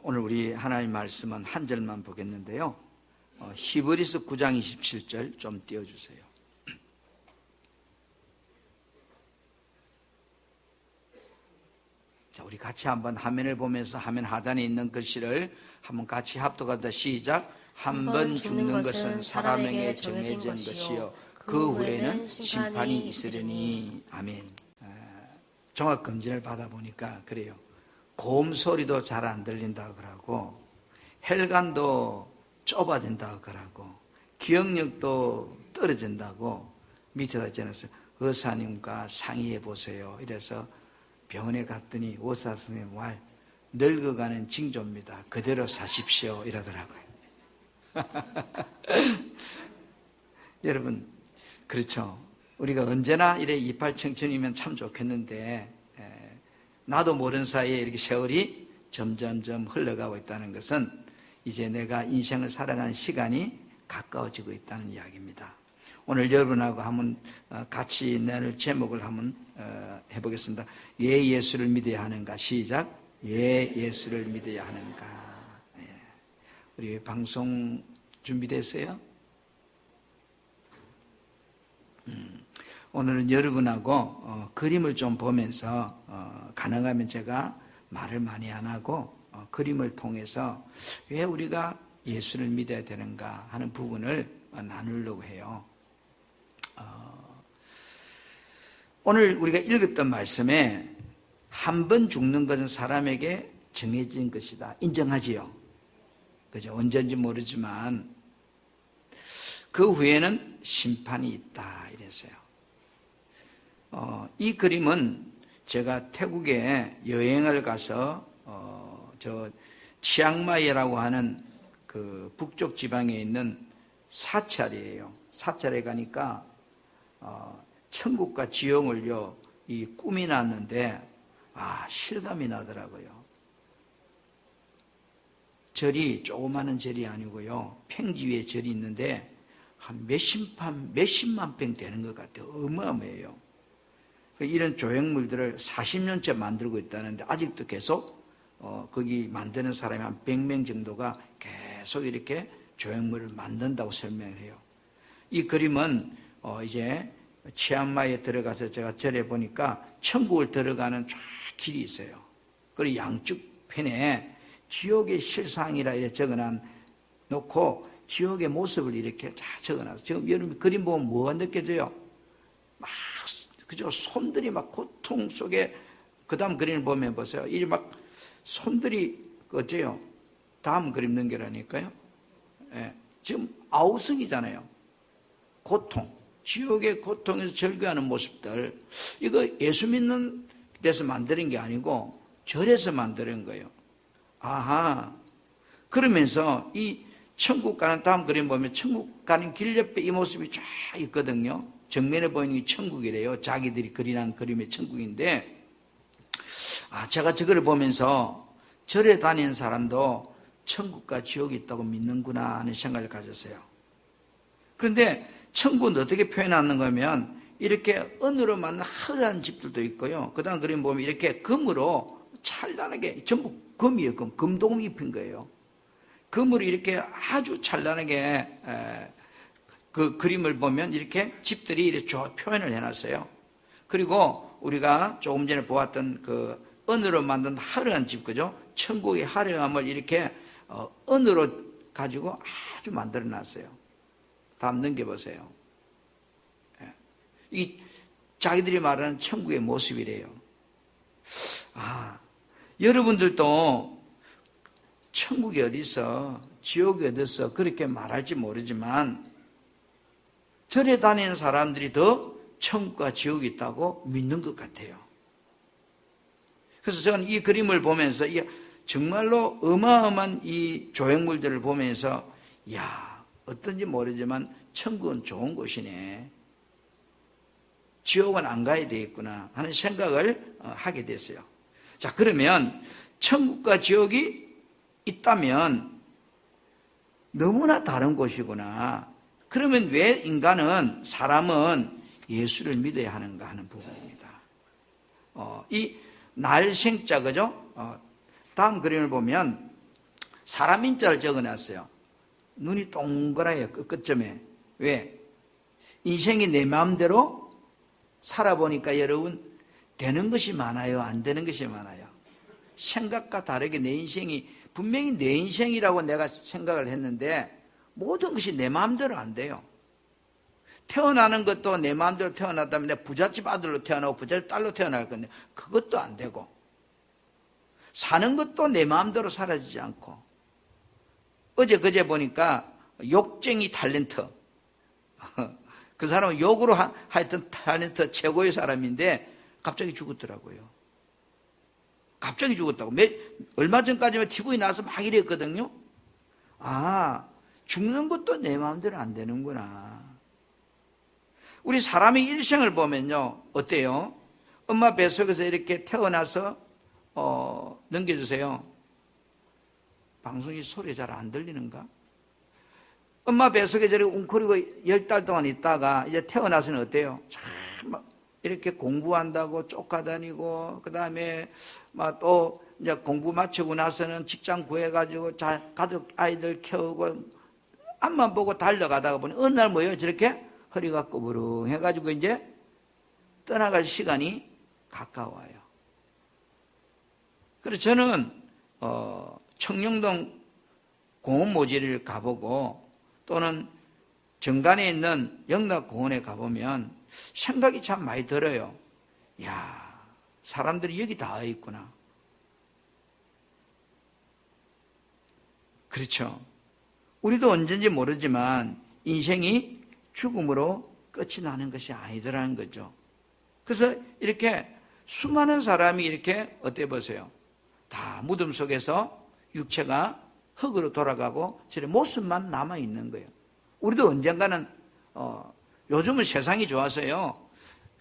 오늘 우리 하나님 말씀은 한 절만 보겠는데요. 히브리서 9장 27절 좀 띄워주세요. 자, 우리 같이 한번 화면을 보면서 화면 하단에 있는 글씨를 한번 같이 합독합니다. 시작. 한 번 죽는 것은 사람에게 정해진 것이요 그 후에는 심판이 있으려니. 아멘. 종합검진을 받아보니까 그래요. 고음 소리도 잘 안 들린다고 그러고, 혈관도 좁아진다고 그러고, 기억력도 떨어진다고 밑에다 적어놨어요. 의사님과 상의해 보세요. 이래서 병원에 갔더니 의사 선생님 말, 늙어가는 징조입니다. 그대로 사십시오. 이러더라고요. 여러분, 그렇죠. 우리가 언제나 이래 이팔 청춘이면 참 좋겠는데, 나도 모르는 사이에 이렇게 세월이 점점점 흘러가고 있다는 것은 이제 내가 인생을 살아가는 시간이 가까워지고 있다는 이야기입니다. 오늘 여러분하고 한번 같이 나눌 제목을 한번 해보겠습니다. 왜 예수를 믿어야 하는가? 시작. 왜 예수를 믿어야 하는가? 우리 방송 준비됐어요? 오늘은 여러분하고 그림을 좀 보면서 가능하면 제가 말을 많이 안 하고 그림을 통해서 왜 우리가 예수를 믿어야 되는가 하는 부분을 나누려고 해요. 오늘 우리가 읽었던 말씀에 한 번 죽는 것은 사람에게 정해진 것이다. 인정하지요? 그죠? 언제인지 모르지만 그 후에는 심판이 있다. 이랬어요. 이 그림은 제가 태국에 여행을 가서 저 치앙마이라고 하는 그 북쪽 지방에 있는 사찰이에요. 사찰에 가니까 천국과 지옥을요 이 꿈이 났는데 실감이 나더라고요. 절이 조그마한 절이 아니고요, 평지 위에 절이 있는데 한 몇십만 평 되는 것 같아요. 어마어마해요. 이런 조형물들을 40년째 만들고 있다는데 아직도 계속 거기 만드는 사람이 한 100명 정도가 계속 이렇게 조형물을 만든다고 설명을 해요. 이 그림은 이제 치앙마이에 들어가서 제가 절에 보니까 천국을 들어가는 쫙 길이 있어요. 그리고 양쪽 편에 지옥의 실상이라 이렇게 적어놓고 지옥의 모습을 이렇게 다 적어놨어요. 지금 여러분 그림 보면 뭐가 느껴져요? 막 그죠? 손들이 막 고통 속에, 그 다음 그림을 보면 보세요. 이 막 손들이 어째요? 다음 그림 넘겨라니까요. 지금 아우성이잖아요. 고통, 지옥의 고통에서 절규하는 모습들. 이거 예수 믿는 데서 만드는 게 아니고 절에서 만드는 거예요. 아하. 그러면서 이 천국 가는, 다음 그림 보면 천국 가는 길 옆에 이 모습이 쫙 있거든요. 정면에 보이는 게 천국이래요. 자기들이 그리는 그림의 천국인데, 제가 저거를 보면서 절에 다니는 사람도 천국과 지옥이 있다고 믿는구나 하는 생각을 가졌어요. 그런데 천국은 어떻게 표현하는 거면 이렇게 은으로 만든 화려한 집들도 있고요. 그 다음 그림 보면 이렇게 금으로 찬란하게, 전부 금이에요. 금동 입힌 거예요. 금으로 이렇게 아주 찬란하게 그 그림을 보면 이렇게 집들이 이렇게 표현을 해놨어요. 그리고 우리가 조금 전에 보았던 그 은으로 만든 화려한 집, 그죠? 천국의 화려함을 이렇게 은으로 가지고 아주 만들어 놨어요. 다음 넘겨보세요. 이 자기들이 말하는 천국의 모습이래요. 여러분들도 천국이 어디서, 지옥이 어디서 그렇게 말할지 모르지만 절에 다니는 사람들이 더 천국과 지옥이 있다고 믿는 것 같아요. 그래서 저는 이 그림을 보면서 정말로 어마어마한 이 조형물들을 보면서 어떤지 모르지만 천국은 좋은 곳이네, 지옥은 안 가야 되겠구나 하는 생각을 하게 됐어요. 자, 그러면 천국과 지옥이 있다면 너무나 다른 곳이구나. 그러면 왜 사람은 예수를 믿어야 하는가 하는 부분입니다. 이 날생자, 그죠? 다음 그림을 보면 사람 인자를 적어놨어요. 눈이 동그라요, 끝점에. 왜? 인생이 내 마음대로 살아보니까 여러분, 되는 것이 많아요, 안 되는 것이 많아요. 생각과 다르게 내 인생이, 분명히 내 인생이라고 내가 생각을 했는데 모든 것이 내 마음대로 안 돼요. 태어나는 것도 내 마음대로 태어났다면 내가 부잣집 아들로 태어나고 부잣집 딸로 태어날 건데 그것도 안 되고, 사는 것도 내 마음대로 사라지지 않고, 어제 그제 보니까 욕쟁이 탤런트, 그 사람은 욕으로 하여튼 탤런트 최고의 사람인데 갑자기 죽었더라고요. 갑자기 죽었다고. 얼마 전까지만 TV에 나와서 막 이랬거든요. 아, 죽는 것도 내 마음대로 안 되는구나. 우리 사람의 일생을 보면요, 어때요? 엄마 뱃속에서 이렇게 태어나서 넘겨주세요. 방송이 소리 잘 안 들리는가? 엄마 뱃속에 저렇게 웅크리고 10달 동안 있다가 이제 태어나서는 어때요? 참 이렇게 공부한다고 쫓아다니고, 그 다음에 막 또 이제 공부 마치고 나서는 직장 구해가지고 가족 아이들 키우고 앞만 보고 달려가다가 보니 어느 날 뭐예요? 저렇게 허리가 꼬부릉 해가지고 이제 떠나갈 시간이 가까워요. 그래서 저는 청룡동 공원모지를 가보고 또는 정관에 있는 영락공원에 가보면 생각이 참 많이 들어요. 야, 사람들이 여기 다 있구나. 그렇죠. 우리도 언젠지 모르지만 인생이 죽음으로 끝이 나는 것이 아니더라는 거죠. 그래서 이렇게 수많은 사람이 이렇게 어때 보세요. 다 무덤 속에서 육체가 흙으로 돌아가고 저의 모습만 남아있는 거예요. 우리도 언젠가는 요즘은 세상이 좋아서요,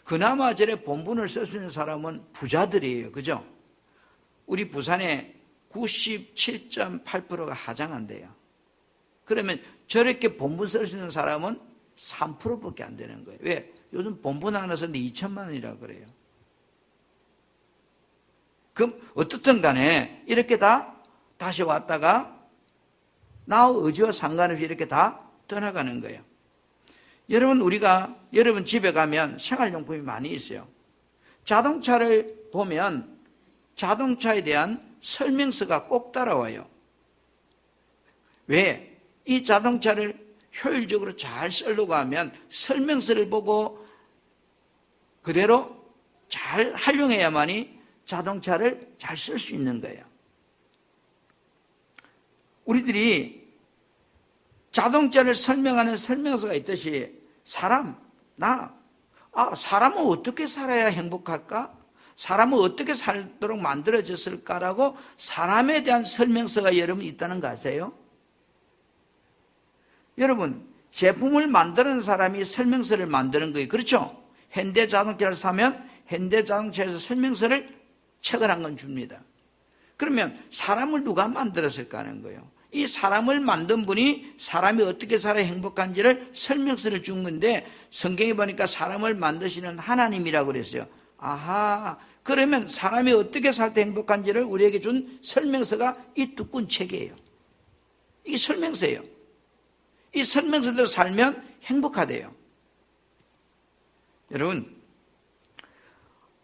그나마 저의 본분을 쓸 수 있는 사람은 부자들이에요. 그죠? 우리 부산에 97.8%가 하장한대요. 그러면 저렇게 본분 쓸 수 있는 사람은 3%밖에 안 되는 거예요. 왜? 요즘 본분 하나 쓰는데 2천만 원이라고 그래요. 그럼 어떻든 간에 이렇게 다시 왔다가 나의 의지와 상관없이 이렇게 다 떠나가는 거예요. 여러분 집에 가면 생활용품이 많이 있어요. 자동차를 보면 자동차에 대한 설명서가 꼭 따라와요. 왜? 이 자동차를 효율적으로 잘 쓰려고 하면 설명서를 보고 그대로 잘 활용해야만이 자동차를 잘 쓸 수 있는 거예요. 우리들이 자동차를 설명하는 설명서가 있듯이 사람은 어떻게 살아야 행복할까? 사람은 어떻게 살도록 만들어졌을까라고 사람에 대한 설명서가 여러분 있다는 거 아세요? 여러분, 제품을 만드는 사람이 설명서를 만드는 거예요. 그렇죠? 현대자동차를 사면 현대자동차에서 설명서를 책을 한 권 줍니다. 그러면 사람을 누가 만들었을까 하는 거예요. 이 사람을 만든 분이 사람이 어떻게 살아야 행복한지를 설명서를 준 건데, 성경에 보니까 사람을 만드시는 하나님이라고 그랬어요. 아하, 그러면 사람이 어떻게 살 때 행복한지를 우리에게 준 설명서가 이 두꺼운 책이에요. 이게 설명서예요. 이 설명서대로 살면 행복하대요. 여러분,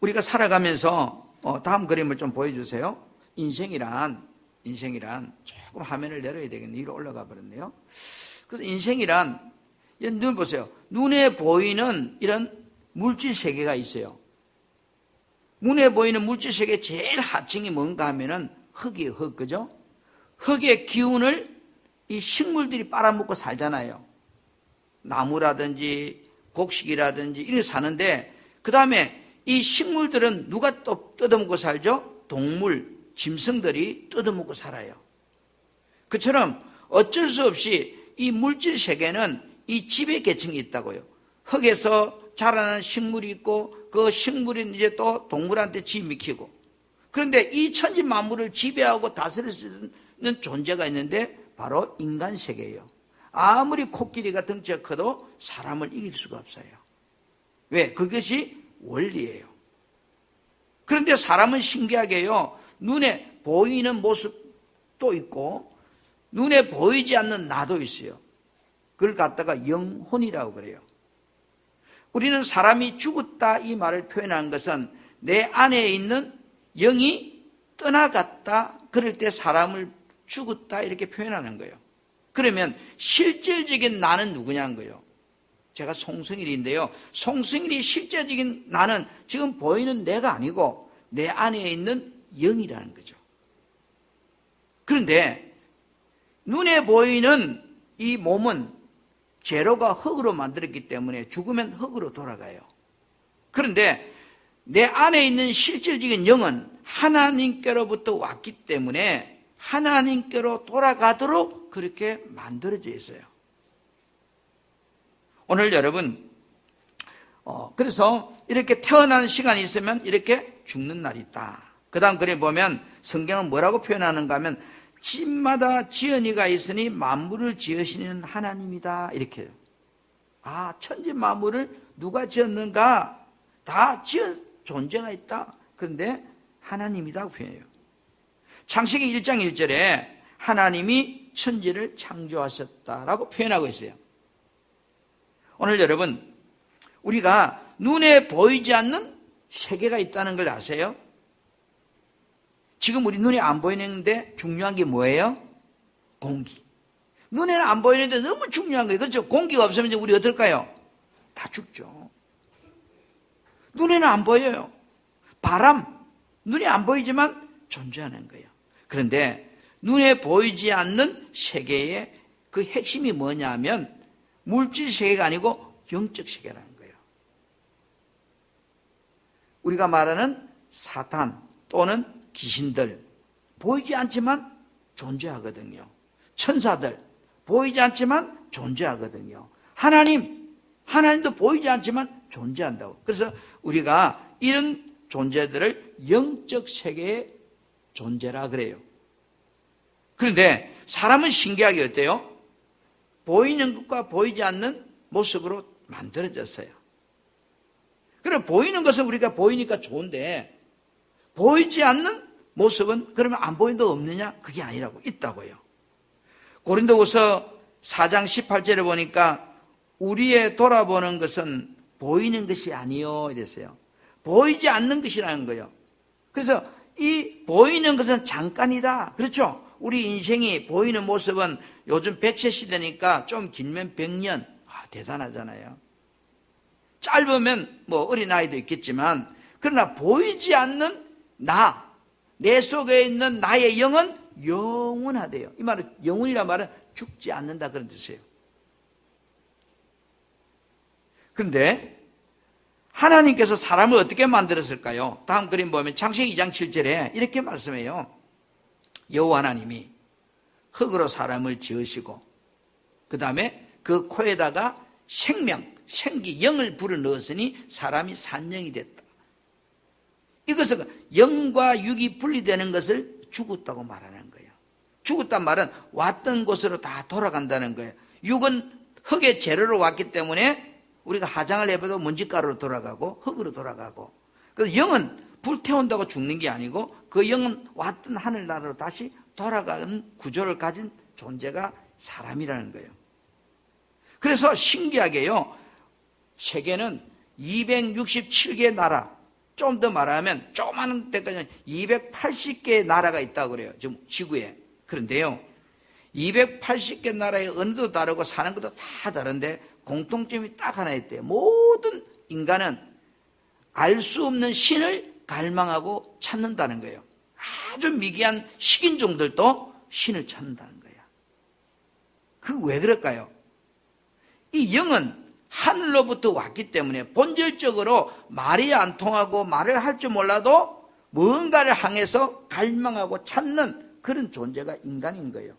우리가 살아가면서 다음 그림을 좀 보여주세요. 인생이란 조금 화면을 내려야 되겠네. 위로 올라가 버렸네요. 그래서 인생이란, 눈 보세요. 눈에 보이는 이런 물질 세계가 있어요. 눈에 보이는 물질 세계 제일 하층이 뭔가 하면은 흙이에요. 흙, 그죠? 흙의 기운을 이 식물들이 빨아먹고 살잖아요. 나무라든지 곡식이라든지 이렇게 사는데, 그 다음에 이 식물들은 누가 또 뜯어먹고 살죠? 동물, 짐승들이 뜯어먹고 살아요. 그처럼 어쩔 수 없이 이 물질 세계는 이 지배 계층이 있다고요. 흙에서 자라는 식물이 있고 그 식물이 이제 또 동물한테 집미키고, 그런데 이 천지 만물을 지배하고 다스릴 수 있는 존재가 있는데 바로 인간 세계예요. 아무리 코끼리가 덩치가 커도 사람을 이길 수가 없어요. 왜? 그것이 원리예요. 그런데 사람은 신기하게요, 눈에 보이는 모습도 있고 눈에 보이지 않는 나도 있어요. 그걸 갖다가 영혼이라고 그래요. 우리는 사람이 죽었다 이 말을 표현한 것은 내 안에 있는 영이 떠나갔다 그럴 때 사람을 죽었다 이렇게 표현하는 거예요. 그러면 실질적인 나는 누구냐는 거예요. 제가 송승일인데요. 송승일이 실제적인 나는 지금 보이는 내가 아니고 내 안에 있는 영이라는 거죠. 그런데 눈에 보이는 이 몸은 재료가 흙으로 만들었기 때문에 죽으면 흙으로 돌아가요. 그런데 내 안에 있는 실질적인 영은 하나님께로부터 왔기 때문에 하나님께로 돌아가도록 그렇게 만들어져 있어요. 오늘 여러분 그래서 이렇게 태어나는 시간이 있으면 이렇게 죽는 날이 있다. 그 다음 글에 보면 성경은 뭐라고 표현하는가 하면 집마다 지은이가 있으니 만물을 지으시는 하나님이다 이렇게 해요. 아, 천지 만물을 누가 지었는가? 다 지은 존재가 있다. 그런데 하나님이라고 표현해요. 창세기 1장 1절에 하나님이 천지를 창조하셨다라고 표현하고 있어요. 오늘 여러분 우리가 눈에 보이지 않는 세계가 있다는 걸 아세요? 지금 우리 눈에 안 보이는데 중요한 게 뭐예요? 공기. 눈에는 안 보이는데 너무 중요한 거예요. 그렇죠? 공기가 없으면 우리 어떨까요? 다 죽죠. 눈에는 안 보여요. 바람, 눈에 안 보이지만 존재하는 거예요. 그런데 눈에 보이지 않는 세계의 그 핵심이 뭐냐면 물질 세계가 아니고 영적 세계라는 거예요. 우리가 말하는 사탄 또는 귀신들 보이지 않지만 존재하거든요. 천사들 보이지 않지만 존재하거든요. 하나님도 보이지 않지만 존재한다고. 그래서 우리가 이런 존재들을 영적 세계의 존재라 그래요. 그런데 사람은 신기하게 어때요? 보이는 것과 보이지 않는 모습으로 만들어졌어요. 그래 보이는 것은 우리가 보이니까 좋은데 보이지 않는 모습은 그러면 안 보인다 없느냐? 그게 아니라고 있다고요. 고린도후서 4장 18절에 보니까 우리의 돌아보는 것은 보이는 것이 아니요 이랬어요. 보이지 않는 것이라는 거예요. 그래서 이 보이는 것은 잠깐이다. 그렇죠? 우리 인생이 보이는 모습은 요즘 100세 시대니까 좀 길면 100년. 대단하잖아요. 짧으면 뭐 어린아이도 있겠지만 그러나 보이지 않는 내 속에 있는 나의 영은 영원하대요. 이 말은 영혼이란 말은 죽지 않는다 그런 뜻이에요. 그런데 하나님께서 사람을 어떻게 만들었을까요? 다음 그림 보면 창세기 2장 7절에 이렇게 말씀해요. 여호와 하나님이 흙으로 사람을 지으시고 그 다음에 그 코에다가 생기, 영을 불어넣었으니 사람이 산영이 됐다. 이것은 영과 육이 분리되는 것을 죽었다고 말하는 거예요. 죽었단 말은 왔던 곳으로 다 돌아간다는 거예요. 육은 흙의 재료로 왔기 때문에 우리가 화장을 해봐도 먼지가루로 돌아가고 흙으로 돌아가고, 그래서 영은 불태운다고 죽는 게 아니고 그 영은 왔던 하늘나라로 다시 돌아가는 구조를 가진 존재가 사람이라는 거예요. 그래서 신기하게요, 세계는 267개 나라, 좀 더 말하면 조그마한 데까지 280개의 나라가 있다고 그래요, 지금 지구에. 그런데요, 280개 나라의 언어도 다르고 사는 것도 다 다른데 공통점이 딱 하나 있대요. 모든 인간은 알 수 없는 신을 갈망하고 찾는다는 거예요. 아주 미개한 식인종들도 신을 찾는다는 거예요. 그 왜 그럴까요? 이 영은 하늘로부터 왔기 때문에 본질적으로 말이 안 통하고 말을 할 줄 몰라도 뭔가를 향해서 갈망하고 찾는 그런 존재가 인간인 거예요.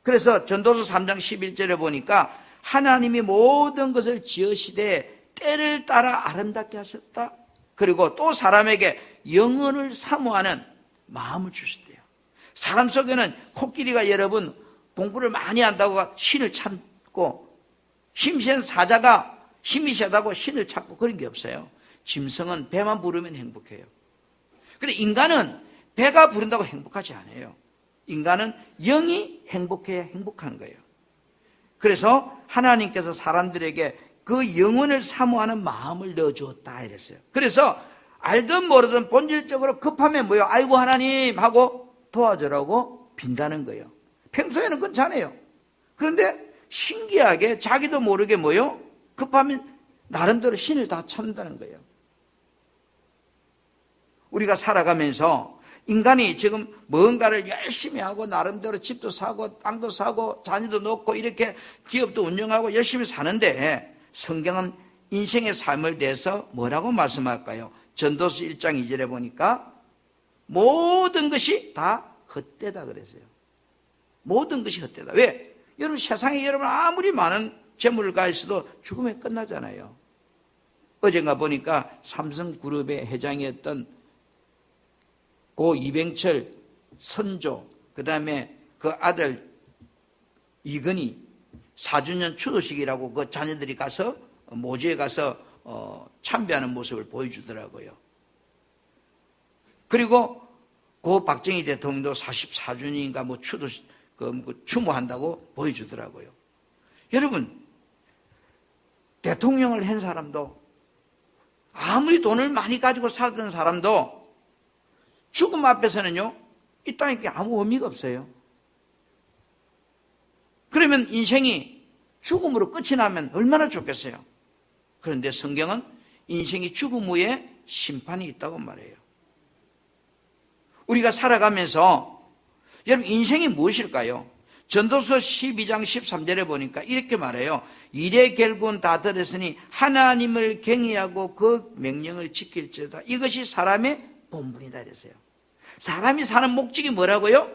그래서 전도서 3장 11절에 보니까 하나님이 모든 것을 지으시되 때를 따라 아름답게 하셨다. 그리고 또 사람에게 영혼을 사모하는 마음을 주셨대요. 사람 속에는 코끼리가 여러분 공부를 많이 한다고 신을 찾고, 심시한 사자가 힘이 세다고 신을 찾고 그런 게 없어요. 짐승은 배만 부르면 행복해요. 그런데 인간은 배가 부른다고 행복하지 않아요. 인간은 영이 행복해야 행복한 거예요. 그래서 하나님께서 사람들에게 그 영혼을 사모하는 마음을 넣어주었다 이랬어요. 그래서 알든 모르든 본질적으로 급하면 뭐요? 아이고 하나님 하고 도와주라고 빈다는 거예요. 평소에는 괜찮아요. 그런데 신기하게 자기도 모르게 뭐요? 급하면 나름대로 신을 다 찾는다는 거예요. 우리가 살아가면서 인간이 지금 뭔가를 열심히 하고 나름대로 집도 사고 땅도 사고 자녀도 놓고 이렇게 기업도 운영하고 열심히 사는데 성경은 인생의 삶을 대해서 뭐라고 말씀할까요? 전도서 1장 2절에 보니까 모든 것이 다 헛되다 그랬어요. 모든 것이 헛되다. 왜? 여러분 세상에 여러분 아무리 많은 재물을 가졌어도 죽으면 끝나잖아요. 어젠가 보니까 삼성그룹의 회장이었던 고 이병철 선조, 그 다음에 그 아들 이건희 4주년 추도식이라고 그 자녀들이 가서 모주에 가서 참배하는 모습을 보여주더라고요. 그리고 고 박정희 대통령도 44주년인가 뭐 추도식 추모한다고 보여주더라고요. 여러분 대통령을 한 사람도 아무리 돈을 많이 가지고 살던 사람도 죽음 앞에서는요, 이 땅에 아무 의미가 없어요. 그러면 인생이 죽음으로 끝이 나면 얼마나 좋겠어요. 그런데 성경은 인생이 죽음 후에 심판이 있다고 말해요. 우리가 살아가면서 여러분 인생이 무엇일까요? 전도서 12장 13절에 보니까 이렇게 말해요. 일의 결국은 다 들었으니 하나님을 경외하고 그 명령을 지킬지어다. 이것이 사람의 본분이다 이랬어요. 사람이 사는 목적이 뭐라고요?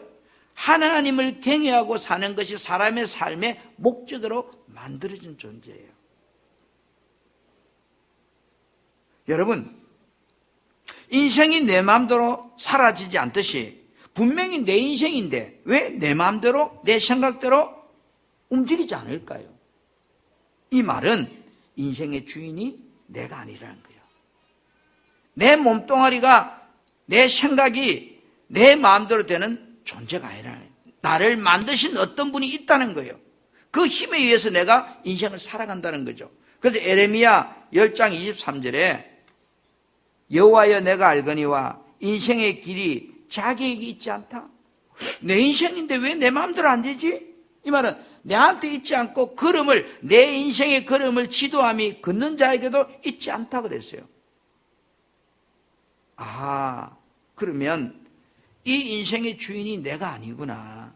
하나님을 경외하고 사는 것이 사람의 삶의 목적으로 만들어진 존재예요. 여러분, 인생이 내 마음대로 사라지지 않듯이 분명히 내 인생인데 왜 내 마음대로 내 생각대로 움직이지 않을까요? 이 말은 인생의 주인이 내가 아니라는 거예요. 내 몸뚱아리가 내 생각이 내 마음대로 되는 존재가 아니라는 거예요. 나를 만드신 어떤 분이 있다는 거예요. 그 힘에 의해서 내가 인생을 살아간다는 거죠. 그래서 에레미야 10장 23절에 여호와여 내가 알거니와 인생의 길이 자기에게 있지 않다. 내 인생인데 왜 내 마음대로 안 되지? 이 말은 내한테 있지 않고 걸음을 내 인생의 걸음을 지도함이 걷는 자에게도 있지 않다 그랬어요. 아, 그러면 이 인생의 주인이 내가 아니구나.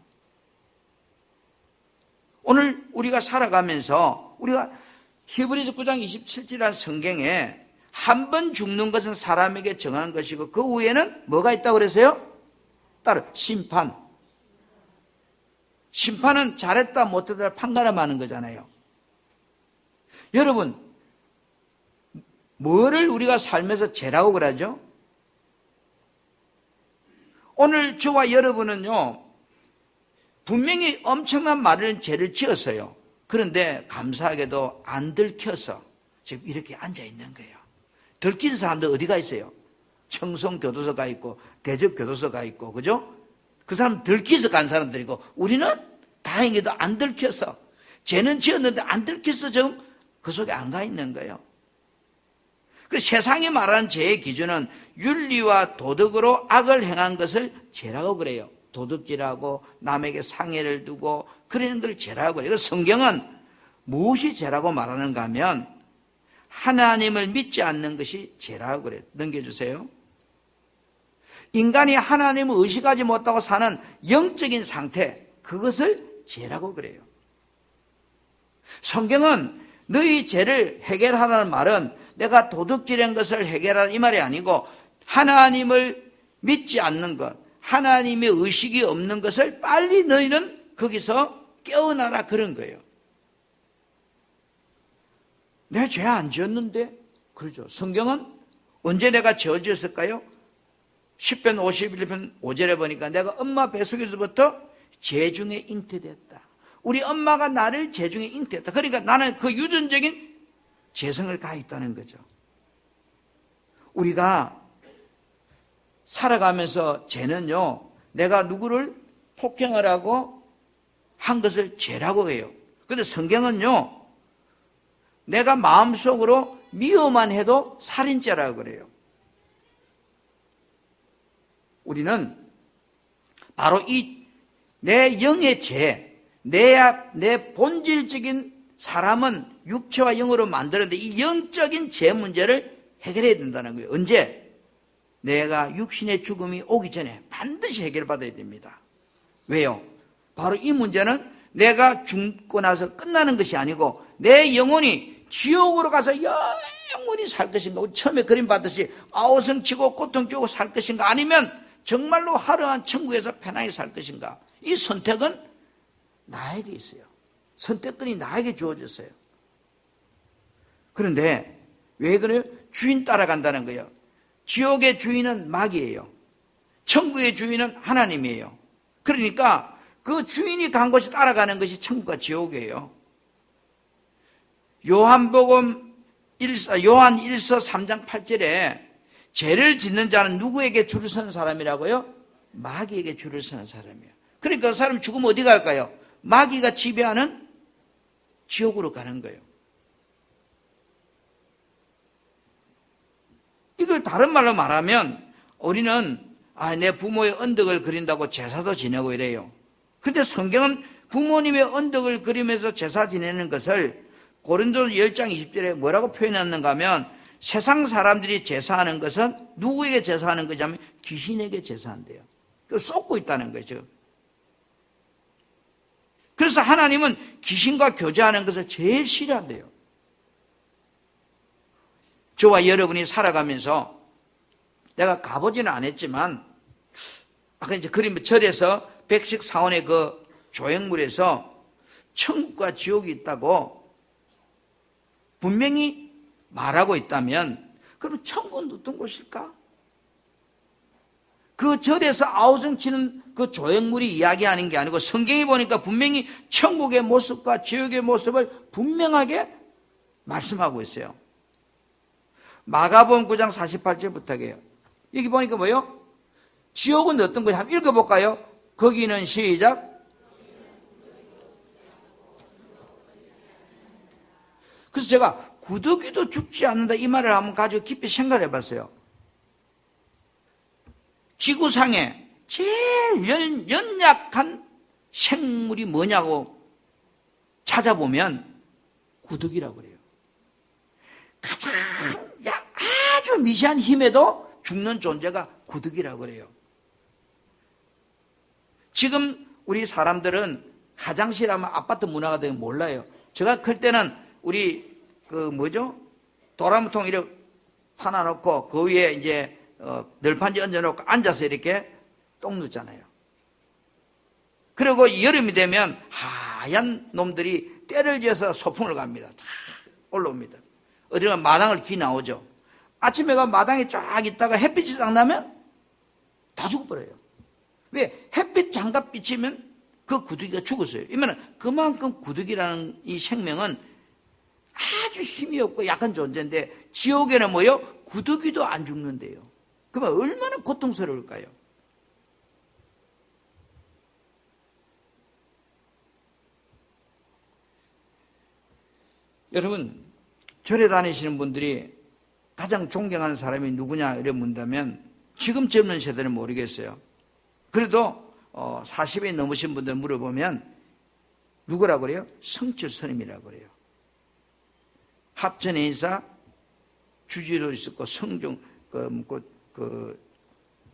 오늘 우리가 살아가면서 우리가 히브리서 9장 27절이라는 성경에 한 번 죽는 것은 사람에게 정한 것이고 그 후에는 뭐가 있다고 그랬어요? 따로 심판. 심판은 잘했다 못했다 판가름하는 거잖아요. 여러분, 뭐를 우리가 살면서 죄라고 그러죠? 오늘 저와 여러분은요, 분명히 엄청난 말을 죄를 지었어요. 그런데 감사하게도 안 들켜서 지금 이렇게 앉아 있는 거예요. 들킨 사람들 어디가 있어요? 청송교도소가 있고 대적교도소가 있고, 그죠? 그 사람 들키서 간 사람들이고 우리는 다행히도 안 들켜서, 죄는 지었는데 안 들켜서 지금 그 속에 안 가 있는 거예요. 그 세상이 말하는 죄의 기준은 윤리와 도덕으로 악을 행한 것을 죄라고 그래요. 도둑질하고 남에게 상해를 두고 그런 것을 죄라고 그래요. 성경은 무엇이 죄라고 말하는가 하면 하나님을 믿지 않는 것이 죄라고 그래요. 넘겨주세요. 인간이 하나님을 의식하지 못하고 사는 영적인 상태, 그것을 죄라고 그래요. 성경은 너희 죄를 해결하라는 말은 내가 도둑질한 것을 해결하는 이 말이 아니고 하나님을 믿지 않는 것, 하나님의 의식이 없는 것을 빨리 너희는 거기서 깨어나라 그런 거예요. 내 죄 안 지었는데? 그렇죠. 성경은 언제 내가 죄를 지었을까요? 10편 51편 5절에 보니까 내가 엄마 뱃속에서부터 죄 중에 잉태됐다. 우리 엄마가 나를 죄 중에 잉태했다. 그러니까 나는 그 유전적인 죄성을 가 있다는 거죠. 우리가 살아가면서 죄는요, 내가 누구를 폭행을 하고 한 것을 죄라고 해요. 그런데 성경은요, 내가 마음속으로 미워만 해도 살인죄라고 그래요. 우리는 바로 이 내 영의 죄, 내 본질적인 사람은 육체와 영으로 만드는데 이 영적인 죄 문제를 해결해야 된다는 거예요. 언제? 내가 육신의 죽음이 오기 전에 반드시 해결받아야 됩니다. 왜요? 바로 이 문제는 내가 죽고 나서 끝나는 것이 아니고 내 영혼이 지옥으로 가서 영원히 살 것인가, 우리 처음에 그림받듯이 아우성치고 고통주고 살 것인가, 아니면 정말로 화려한 천국에서 편하게 살 것인가. 이 선택은 나에게 있어요. 선택권이 나에게 주어졌어요. 그런데 왜 그래요? 주인 따라간다는 거예요. 지옥의 주인은 마귀예요. 천국의 주인은 하나님이에요. 그러니까 그 주인이 간 곳이 따라가는 것이 천국과 지옥이에요. 요한 1서 3장 8절에 죄를 짓는 자는 누구에게 줄을 서는 사람이라고요? 마귀에게 줄을 서는 사람이에요. 그러니까 그 사람 죽으면 어디 갈까요? 마귀가 지배하는 지옥으로 가는 거예요. 이걸 다른 말로 말하면 우리는 내 부모의 언덕을 그린다고 제사도 지내고 이래요. 그런데 성경은 부모님의 언덕을 그리면서 제사 지내는 것을 고린도서 10장 20절에 뭐라고 표현했는가 하면, 세상 사람들이 제사하는 것은 누구에게 제사하는 거냐면 귀신에게 제사한대요. 쏟고 있다는 거죠. 그래서 하나님은 귀신과 교제하는 것을 제일 싫어한대요. 저와 여러분이 살아가면서 내가 가보지는 않았지만, 아까 이제 그림 절에서 백식 사원의 그 조형물에서 천국과 지옥이 있다고 분명히 말하고 있다면, 그럼 천국은 어떤 곳일까? 그 절에서 아우성 치는 그 조형물이 이야기하는 게 아니고 성경이 보니까 분명히 천국의 모습과 지옥의 모습을 분명하게 말씀하고 있어요. 마가복음 9장 48절 부탁해요. 여기 보니까 뭐요? 지옥은 어떤 것이 한번 읽어볼까요? 거기는 시작. 그래서 제가 구더기도 죽지 않는다 이 말을 한번 가지고 깊이 생각을 해봤어요. 지구상에 제일 연약한 생물이 뭐냐고 찾아보면 구더기라고 그래요. 가장 아주 미세한 힘에도 죽는 존재가 구더기라고 그래요. 지금 우리 사람들은 화장실 하면 아파트 문화가 되면 몰라요. 제가 클 때는 우리 도라무통 이렇게 파놔놓고 그 위에 이제 널판지 얹어놓고 앉아서 이렇게 똥 누잖아요. 그리고 여름이 되면 하얀 놈들이 때를 지어서 소풍을 갑니다. 다 올라옵니다. 어디 가면 마당을 기 나오죠. 아침에 가 마당에 쫙 있다가 햇빛이 딱 나면 다 죽어버려요. 왜? 햇빛 장갑 비치면 그 구더기가 죽었어요. 이러면 그만큼 구더기라는 이 생명은 아주 힘이 없고 약한 존재인데, 지옥에는 뭐요? 구더기도 안 죽는데요. 그러면 얼마나 고통스러울까요? 여러분, 절에 다니시는 분들이 가장 존경하는 사람이 누구냐 이래 묻는다면 지금 젊은 세대는 모르겠어요. 그래도 40이 넘으신 분들 물어보면 누구라고 그래요? 성철 스님이라고 그래요. 합천의 인사 주지로 있었고 성종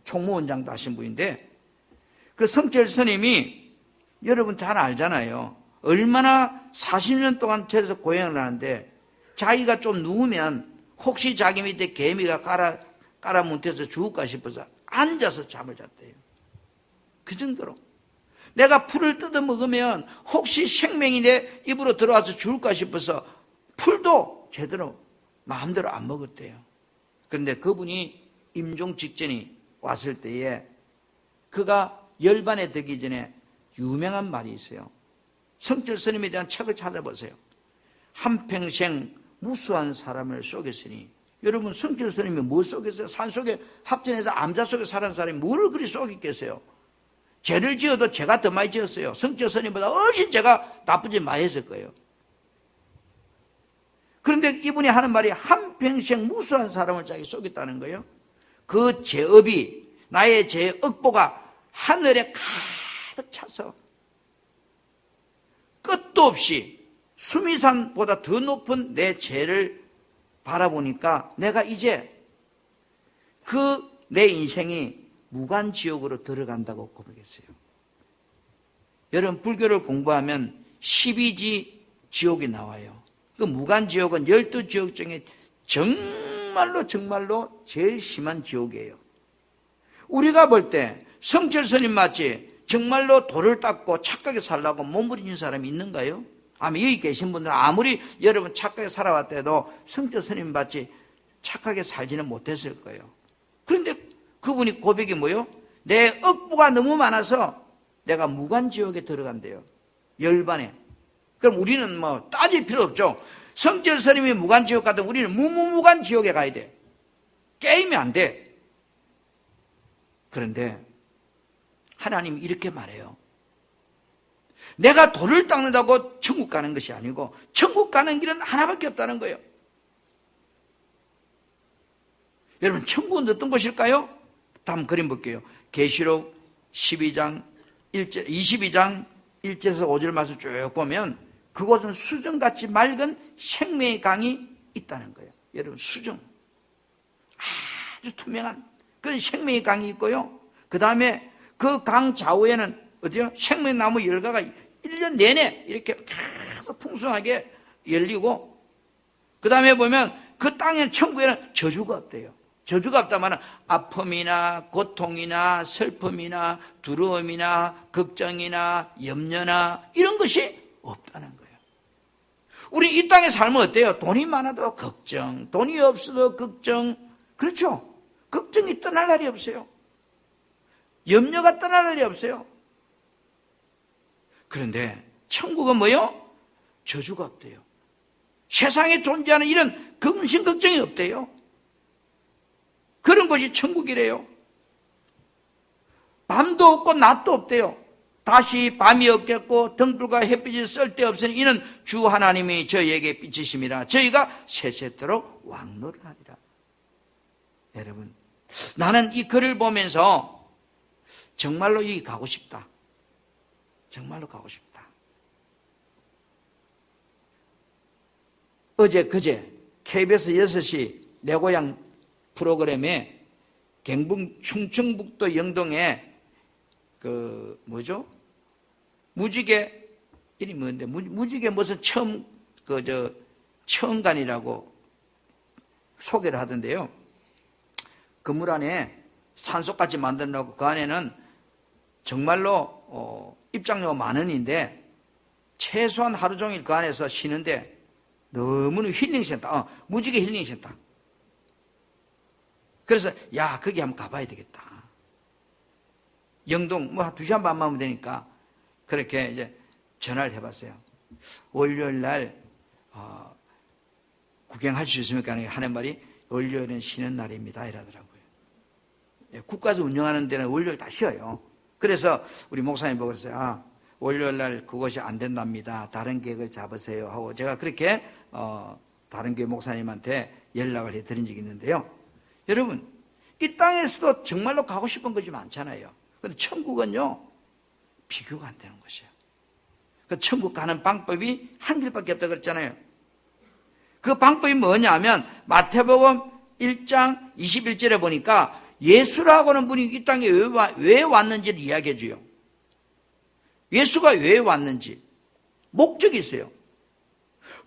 총무원장도 하신 분인데, 그 성철 스님이 여러분 잘 알잖아요. 얼마나 40년 동안 절에서 고행을 하는데 자기가 좀 누우면 혹시 자기 밑에 개미가 깔아뭉태서 죽을까 싶어서 앉아서 잠을 잤대요. 그 정도로. 내가 풀을 뜯어 먹으면 혹시 생명이 내 입으로 들어와서 죽을까 싶어서 풀도 제대로 마음대로 안 먹었대요. 그런데 그분이 임종 직전이 왔을 때에 그가 열반에 들기 전에 유명한 말이 있어요. 성철 스님에 대한 책을 찾아보세요. 한평생 무수한 사람을 속였으니. 여러분, 성철 스님이 뭐 속였어요? 산속에 합천에서 암자 속에 사는 사람이 뭐를 그리 속였겠어요? 죄를 지어도 제가 더 많이 지었어요. 성철 스님보다 훨씬 제가 나쁜 짓 많이 했을 거예요. 그런데 이분이 하는 말이 한평생 무수한 사람을 자기 속였다는 거예요. 그 죄업이, 나의 죄의 억보가 하늘에 가득 차서 끝도 없이 수미산보다 더 높은 내 죄를 바라보니까 내가 이제 그 내 인생이 무간지옥으로 들어간다고 고백했어요. 여러분, 불교를 공부하면 12지 지옥이 나와요. 그 무간지옥은 12지옥 중에 정말로 제일 심한 지옥이에요. 우리가 볼 때 성철 스님 마치 정말로 돌을 닦고 착하게 살라고 몸부림친 사람이 있는가요? 아마 여기 계신 분들은 아무리 여러분 착하게 살아왔대도 성철 스님 마치 착하게 살지는 못했을 거예요. 그런데 그분이 고백이 뭐예요? 내 억부가 너무 많아서 내가 무간지옥에 들어간대요. 열반에. 그럼 우리는 뭐 따질 필요 없죠. 성철 스님이 무간지옥 가도 우리는 무무무간지옥에 가야 돼. 게임이 안 돼. 그런데 하나님이 이렇게 말해요. 내가 돌을 닦는다고 천국 가는 것이 아니고 천국 가는 길은 하나밖에 없다는 거예요. 여러분, 천국은 어떤 곳일까요? 다음 그림 볼게요. 계시록 22장 1절에서 5절 말씀 쭉 보면 그곳은 수정같이 맑은 생명의 강이 있다는 거예요. 여러분, 수정. 아주 투명한 그런 생명의 강이 있고요. 그 다음에 그 강 좌우에는 어디요? 생명나무 열가가 1년 내내 이렇게 계속 풍성하게 열리고, 그 다음에 보면 그 땅에, 천국에는 저주가 없대요. 저주가 없다면 아픔이나 고통이나 슬픔이나 두려움이나 걱정이나 염려나 이런 것이 없다는 거예요. 우리 이 땅에 살면 어때요? 돈이 많아도 걱정, 돈이 없어도 걱정. 그렇죠? 걱정이 떠날 날이 없어요. 염려가 떠날 날이 없어요. 그런데 천국은 뭐요? 저주가 없대요. 세상에 존재하는 이런 근심 걱정이 없대요. 그런 것이 천국이래요. 밤도 없고 낮도 없대요. 다시 밤이 없겠고 등불과 햇빛이 쓸데없으니 이는 주 하나님이 저희에게 비치심이라 저희가 세세토록 왕노릇하리라. 여러분, 나는 이 글을 보면서 정말로 여기 가고 싶다. 정말로 가고 싶다. 어제 그제 KBS 6시 내 고향 프로그램에 경북 충청북도 영동에 그 뭐죠? 무지개 이름이 뭔데? 무지개 무슨 체험관이라고 소개를 하던데요. 건물 안에 산속같이 만들어 놓고 그 안에는 정말로 입장료가 10,000원인데 최소한 하루 종일 그 안에서 쉬는데 너무나 힐링센터, 무지개 힐링센터. 그래서 야, 거기 한번 가봐야 되겠다. 영동 뭐 2시간 반만 하면 되니까 그렇게 이제 전화를 해봤어요. 월요일 날 구경할 수 있습니까? 하는 말이 월요일은 쉬는 날입니다 이러더라고요. 국가에서 운영하는 데는 월요일 다 쉬어요. 그래서 우리 목사님 보고 그랬어요. 월요일 날 그것이 안 된답니다. 다른 계획을 잡으세요 하고 제가 그렇게 다른 교회 목사님한테 연락을 해드린 적이 있는데요. 여러분, 이 땅에서도 정말로 가고 싶은 것이 많잖아요. 그런데 천국은요, 비교가 안 되는 것이에요. 그 천국 가는 방법이 한 길밖에 없다고 그랬잖아요. 그 방법이 뭐냐면 마태복음 1장 21절에 보니까 예수라고 하는 분이 이 땅에 왜 왔는지를 이야기해 줘요. 예수가 왜 왔는지 목적이 있어요.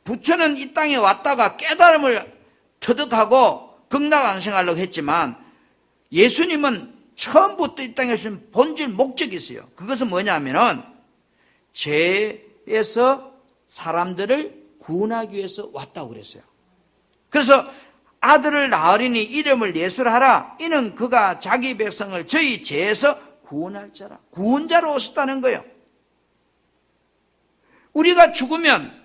부처는 이 땅에 왔다가 깨달음을 터득하고 극락왕생하려고 했지만 예수님은 처음부터 이 땅에 오신 본질 목적이 있어요. 그것은 뭐냐면은 죄에서 사람들을 구원하기 위해서 왔다고 그랬어요. 그래서 아들을 낳으리니 이름을 예수하라. 이는 그가 자기 백성을 저희 죄에서 구원할 자라. 구원자로 오셨다는 거예요. 우리가 죽으면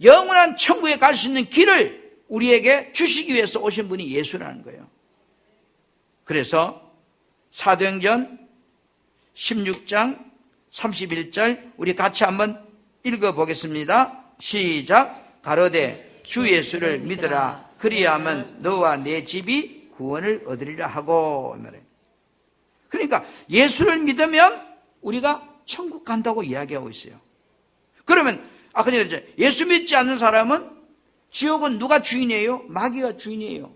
영원한 천국에 갈 수 있는 길을 우리에게 주시기 위해서 오신 분이 예수라는 거예요. 그래서 사도행전 16장 31절 우리 같이 한번 읽어보겠습니다. 시작. 가로되 주 예수를 믿으라. 그리하면 너와 내 집이 구원을 얻으리라 하고. 그러니까 예수를 믿으면 우리가 천국 간다고 이야기하고 있어요. 그러면 아까 전에 예수 믿지 않는 사람은 지옥은 누가 주인이에요? 마귀가 주인이에요.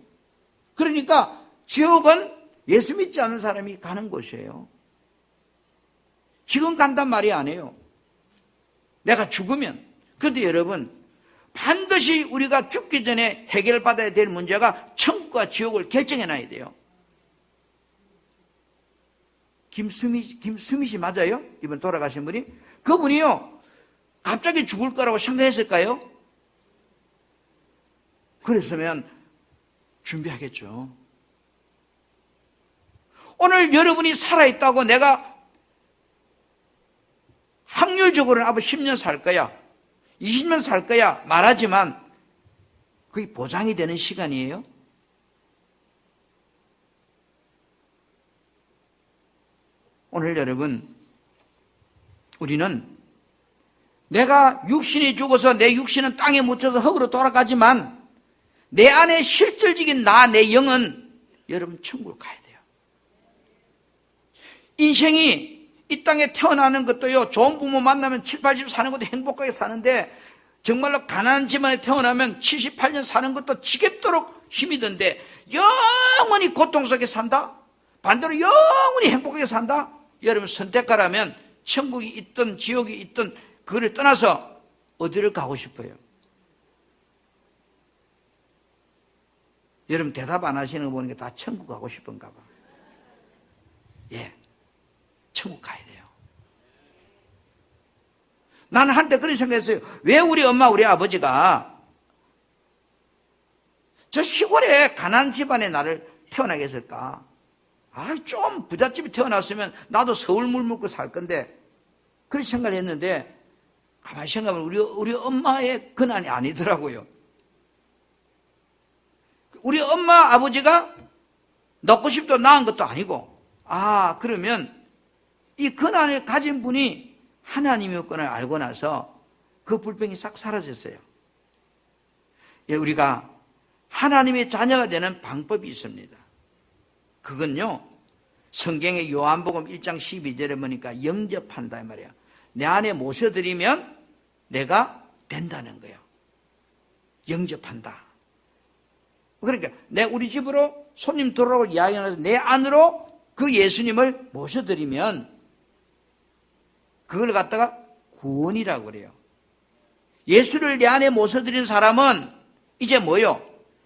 그러니까 지옥은 예수 믿지 않는 사람이 가는 곳이에요. 지금 간단 말이 아니에요. 내가 죽으면. 그런데 여러분, 반드시 우리가 죽기 전에 해결받아야 될 문제가 천국과 지옥을 결정해놔야 돼요. 김수미 씨 맞아요? 이번 돌아가신 분이? 그분이요, 갑자기 죽을 거라고 생각했을까요? 그랬으면 준비하겠죠. 오늘 여러분이 살아있다고 내가 확률적으로는 앞으로 10년 살 거야, 20년 살 거야 말하지만 그게 보장이 되는 시간이에요? 오늘 여러분, 우리는 내가 육신이 죽어서 내 육신은 땅에 묻혀서 흙으로 돌아가지만 내 안에 실질적인 나, 내 영은 여러분 천국을 가야 돼요. 인생이 이 땅에 태어나는 것도요, 좋은 부모 만나면 7, 80 사는 것도 행복하게 사는데 정말로 가난한 집안에 태어나면 78년 사는 것도 지겹도록 힘이 든데 영원히 고통 속에 산다? 반대로 영원히 행복하게 산다? 여러분 선택하라면 천국이 있든 지옥이 있든 그거를 떠나서 어디를 가고 싶어요? 여러분 대답 안 하시는 거 보니까 다 천국 가고 싶은가 봐. 예, 천국 가야 돼요. 나는 한때 그런 생각했어요. 왜 우리 엄마 우리 아버지가 저 시골에 가난한 집안에 나를 태어나게 했을까? 좀 부잣집에 태어났으면 나도 서울 물 먹고 살 건데 그렇게 생각을 했는데 가만히 생각하면 우리 엄마의 근한이 아니더라고요. 우리 엄마 아버지가 낳고 싶도 낳은 것도 아니고 그러면 이 근한을 가진 분이 하나님이었구나 알고 나서 그 불평이 싹 사라졌어요. 우리가 하나님의 자녀가 되는 방법이 있습니다. 그건요, 성경의 요한복음 1장 12절에 보니까 영접한다 이 말이에요. 내 안에 모셔드리면 내가 된다는 거예요. 영접한다. 그러니까 우리 집으로 손님 들어올 이야기하면서 내 안으로 그 예수님을 모셔드리면 그걸 갖다가 구원이라고 그래요. 예수를 내 안에 모셔드린 사람은 이제 뭐요?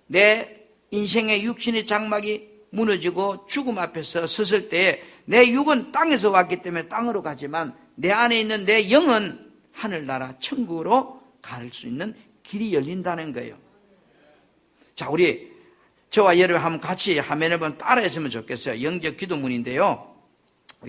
내 인생의 육신의 장막이 무너지고 죽음 앞에서 섰을 때 내 육은 땅에서 왔기 때문에 땅으로 가지만 내 안에 있는 내 영은 하늘나라 천국으로 갈 수 있는 길이 열린다는 거예요. 자, 저와 여러분 한번 같이 화면을 한번 따라했으면 좋겠어요. 영적 기도문인데요.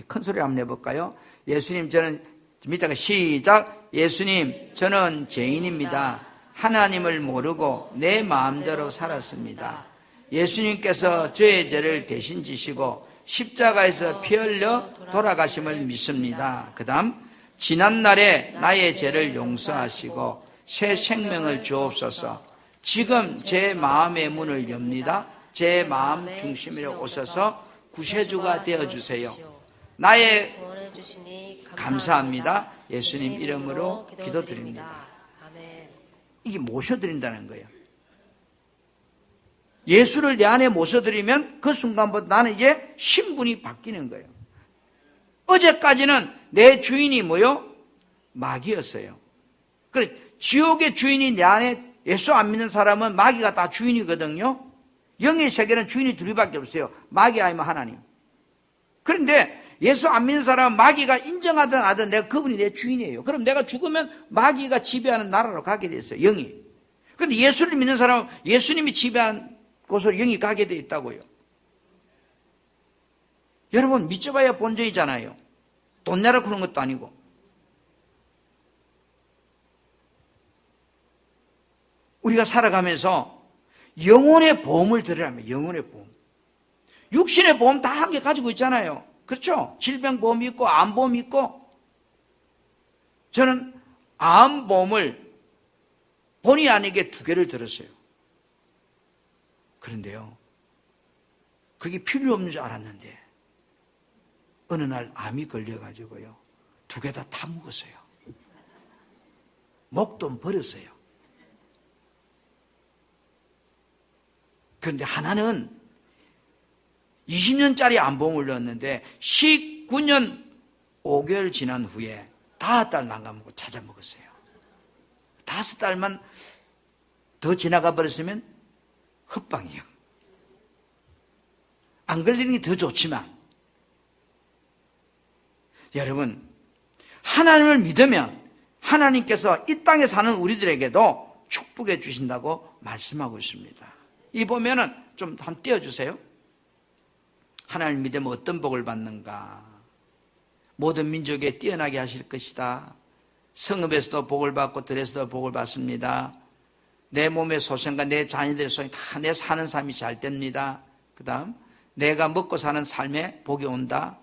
큰 소리 한번 해볼까요? 예수님, 저는 밑에가 시작. 예수님, 저는 죄인입니다. 하나님을 모르고 내 마음대로 살았습니다. 예수님께서 저의 죄를 대신 지시고 십자가에서 피 흘려 돌아가심을 믿습니다. 그 다음, 지난날에 나의 죄를 용서하시고 새 생명을 주옵소서. 지금 제 마음의 문을 엽니다. 제 마음 중심으로 오셔서 구세주가 되어주세요. 나의 감사합니다. 예수님 이름으로 기도드립니다. 이게 모셔드린다는 거예요. 예수를 내 안에 모셔드리면 그 순간부터 나는 이제 신분이 바뀌는 거예요. 어제까지는 내 주인이 뭐요? 마귀였어요. 그래, 지옥의 주인이 내 안에 예수 안 믿는 사람은 마귀가 다 주인이거든요. 영의 세계는 주인이 둘이밖에 없어요. 마귀 아니면 하나님. 그런데 예수 안 믿는 사람은 마귀가 인정하든 안 하든 내가 그분이 내 주인이에요. 그럼 내가 죽으면 마귀가 지배하는 나라로 가게 됐어요. 영이. 그런데 예수를 믿는 사람은 예수님이 지배하는 곳으로 영이 가게 돼 있다고요. 여러분 믿져봐야 본전이잖아요. 돈 내라 그런 것도 아니고. 우리가 살아가면서 영혼의 보험을 들으라면 영혼의 보험. 육신의 보험 다 한 개 가지고 있잖아요. 그렇죠? 질병보험이 있고 암보험이 있고. 저는 암보험을 본의 아니게 2개를 들었어요. 그런데요, 그게 필요 없는 줄 알았는데 어느 날 암이 걸려가지고요, 2개 다 타먹었어요. 목돈 버렸어요. 그런데 하나는 20년짜리 암보험을 넣었는데 19년 5개월 지난 후에 5달 난감하고 찾아먹었어요. 5달만 더 지나가 버렸으면 헛방이요. 안 걸리는 게 더 좋지만, 여러분, 하나님을 믿으면 하나님께서 이 땅에 사는 우리들에게도 축복해 주신다고 말씀하고 있습니다. 이 보면은 좀 한번 띄워주세요. 하나님을 믿으면 어떤 복을 받는가? 모든 민족에 뛰어나게 하실 것이다. 성읍에서도 복을 받고 들에서도 복을 받습니다. 내 몸의 소생과 내 자녀들의 소생 다 내 사는 삶이 잘 됩니다. 그 다음 내가 먹고 사는 삶에 복이 온다.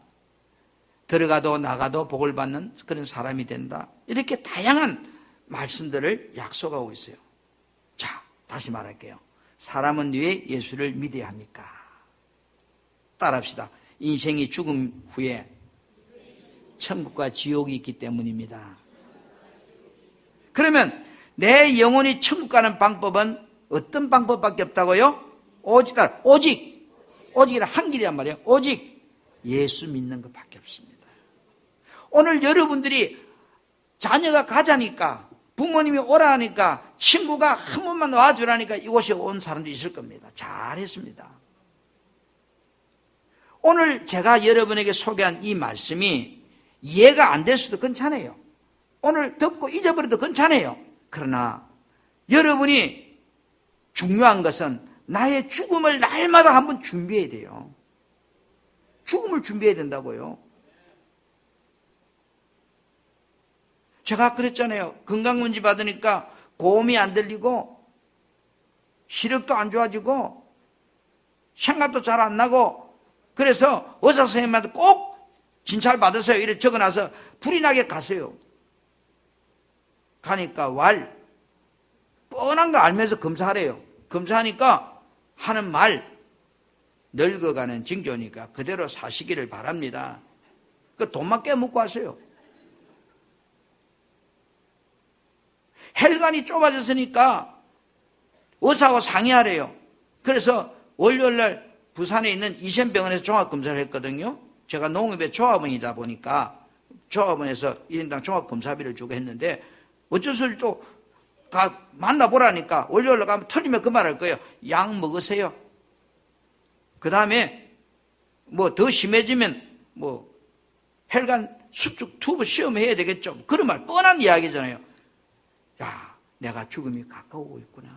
들어가도 나가도 복을 받는 그런 사람이 된다. 이렇게 다양한 말씀들을 약속하고 있어요. 자, 다시 말할게요. 사람은 왜 예수를 믿어야 합니까? 따라합시다. 인생이 죽음 후에 천국과 지옥이 있기 때문입니다. 그러면 내 영혼이 천국 가는 방법은 어떤 방법밖에 없다고요? 오직이란 한 길이란 말이에요. 오직 예수 믿는 것밖에 없습니다. 오늘 여러분들이 자녀가 가자니까, 부모님이 오라 하니까, 친구가 한 번만 와주라니까 이곳에 온 사람도 있을 겁니다. 잘했습니다. 오늘 제가 여러분에게 소개한 이 말씀이 이해가 안 될 수도 괜찮아요. 오늘 듣고 잊어버려도 괜찮아요. 그러나 여러분이 중요한 것은 나의 죽음을 날마다 한번 준비해야 돼요. 죽음을 준비해야 된다고요. 제가 그랬잖아요. 건강검진 받으니까 고음이 안 들리고 시력도 안 좋아지고 생각도 잘 안 나고, 그래서 의사 선생님한테 꼭 진찰 받으세요 이렇게 적어놔서 불이 나게 갔어요. 가니까 뻔한 거 알면서 검사하래요. 검사하니까 하는 말, 늙어가는 징조니까 그대로 사시기를 바랍니다. 그 돈만 깨먹고 왔어요. 혈관이 좁아졌으니까 의사하고 상의하래요. 그래서 월요일날 부산에 있는 이샘병원에서 종합검사를 했거든요. 제가 농협의 조합원이다 보니까 조합원에서 1인당 종합검사비를 주고 했는데, 어쩔 수 없이 또 만나보라니까 월요일날 가면 틀리면 그 말 할 거예요. 약 먹으세요. 그 다음에 뭐 더 심해지면 뭐 혈관 수축 튜브 시험해야 되겠죠. 그런 말 뻔한 이야기잖아요. 야, 내가 죽음이 가까우고 있구나.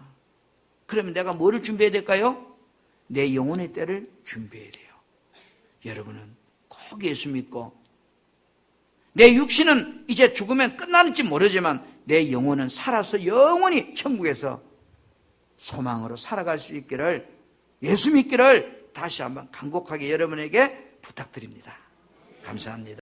그러면 내가 뭐를 준비해야 될까요? 내 영혼의 때를 준비해야 돼요. 여러분은 꼭 예수 믿고, 내 육신은 이제 죽으면 끝나는지 모르지만 내 영혼은 살아서 영원히 천국에서 소망으로 살아갈 수 있기를, 예수 믿기를 다시 한번 간곡하게 여러분에게 부탁드립니다. 감사합니다.